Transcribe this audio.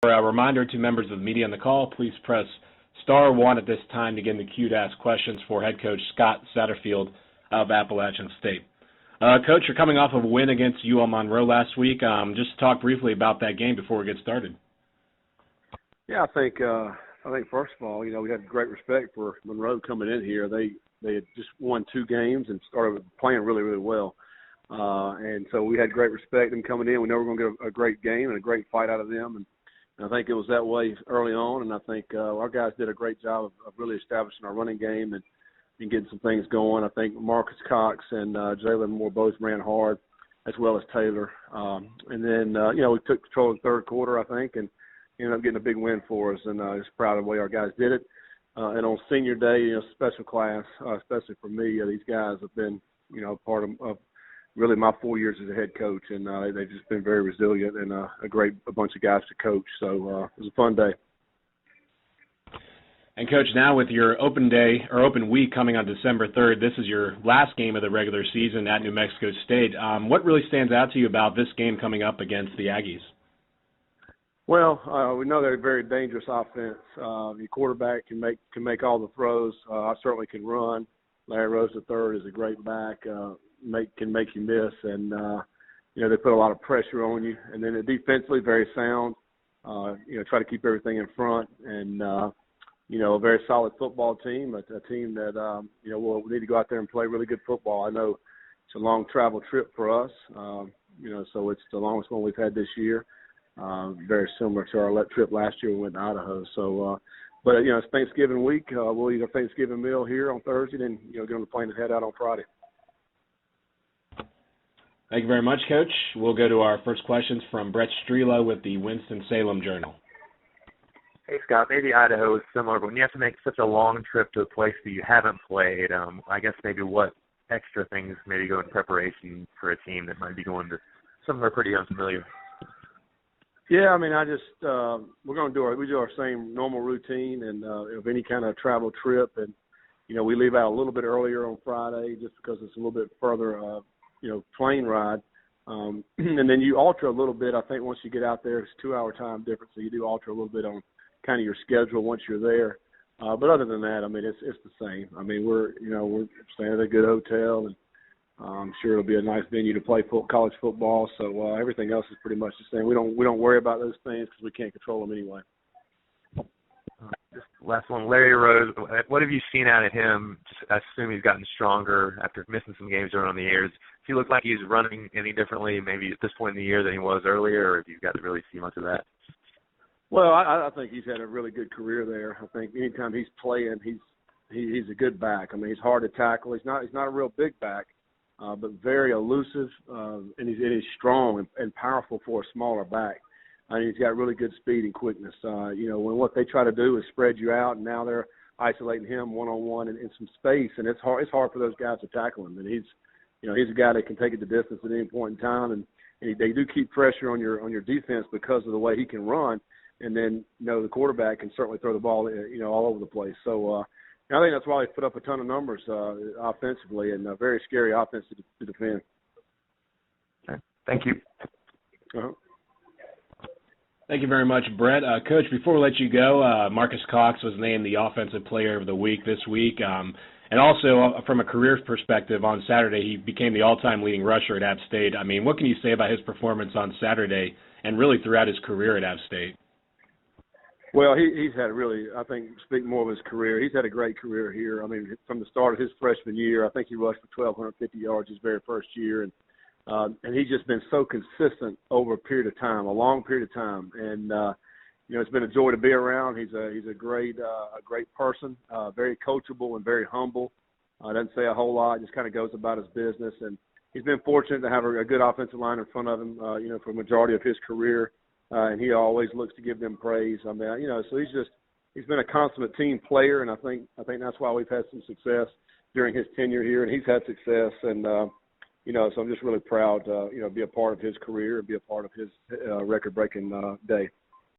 A reminder to members of the media on the call, please press star one at this time to get in the queue to ask questions for head coach Scott Satterfield of Appalachian State. Coach, you're coming off of a win against UL Monroe last week. Just talk briefly about that game before we get started. Yeah, I think first of all, we had great respect for Monroe coming in here. They had just won 2 games and started playing really, really well. And so we had great respect them coming in. We know we're going to get a great game and a great fight out of them. And I think it was that way early on. And I think our guys did a great job of really establishing our running game and getting some things going. I think Marcus Cox and Jalen Moore both ran hard, as well as Taylor. And then, we took control of the third quarter, I think, and ended up getting a big win for us. And just proud of the way our guys did it. And on senior day, special class, especially for me, these guys have been, part of really my 4 years as a head coach, and they've just been very resilient and a bunch of guys to coach. So it was a fun day. And Coach, now with your open week coming on December 3rd, this is your last game of the regular season at New Mexico State. What really stands out to you about this game coming up against the Aggies? Well, we know they're a very dangerous offense. Your quarterback can make all the throws. I certainly can run. Larry Rose III is a great back. Can make you miss, and they put a lot of pressure on you. And then defensively, very sound. Try to keep everything in front, and a very solid football team. A team that we'll need to go out there and play really good football. I know it's a long travel trip for us. So it's the longest one we've had this year. Very similar to our trip last year. We went to Idaho. So, but it's Thanksgiving week. We'll eat a Thanksgiving meal here on Thursday, then get on the plane and head out on Friday. Thank you very much, Coach. We'll go to our first questions from Brett Strela with the Winston-Salem Journal. Hey, Scott, maybe Idaho is similar, but when you have to make such a long trip to a place that you haven't played, I guess maybe what extra things maybe go in preparation for a team that might be going to somewhere pretty unfamiliar? Yeah, we're going to do our same normal routine and of any kind of travel trip. And, we leave out a little bit earlier on Friday just because it's a little bit further plane ride. And then you alter a little bit. I think once you get out there, it's a 2-hour time difference, so you do alter a little bit on kind of your schedule once you're there. But other than that, it's the same. We're staying at a good hotel, and I'm sure it'll be a nice venue to play college football. So everything else is pretty much the same. We don't worry about those things because we can't control them anyway. Just last one, Larry Rose. What have you seen out of him? I assume he's gotten stronger after missing some games around the years. Does he look like he's running any differently, maybe at this point in the year than he was earlier, or have you got to really see much of that? Well, I think he's had a really good career there. I think anytime he's playing, he's a good back. He's hard to tackle. He's not a real big back, but very elusive, and he's strong and powerful for a smaller back. He's got really good speed and quickness. When what they try to do is spread you out, and now they're isolating him one-on-one in some space, and it's hard for those guys to tackle him. And he's a guy that can take it the distance at any point in time, and they do keep pressure on your defense because of the way he can run. And then, the quarterback can certainly throw the ball, all over the place. So I think that's why they put up a ton of numbers offensively, and a very scary offense to defend. Okay. Thank you. Uh-huh. Thank you very much, Brett. Coach, before we let you go, Marcus Cox was named the Offensive Player of the Week this week. And also, from a career perspective, on Saturday, he became the all-time leading rusher at App State. What can you say about his performance on Saturday and really throughout his career at App State? Well, he's had speak more of his career, he's had a great career here. From the start of his freshman year, I think he rushed for 1,250 yards his very first year. And he's just been so consistent over a long period of time. And, it's been a joy to be around. He's a great person, very coachable and very humble. Doesn't say a whole lot, just kind of goes about his business. And he's been fortunate to have a good offensive line in front of him, for a majority of his career. And he always looks to give them praise. So he's been a consummate team player, and I think that's why we've had some success during his tenure here, and he's had success. And so I'm just really proud to be a part of his career and be a part of his record-breaking day.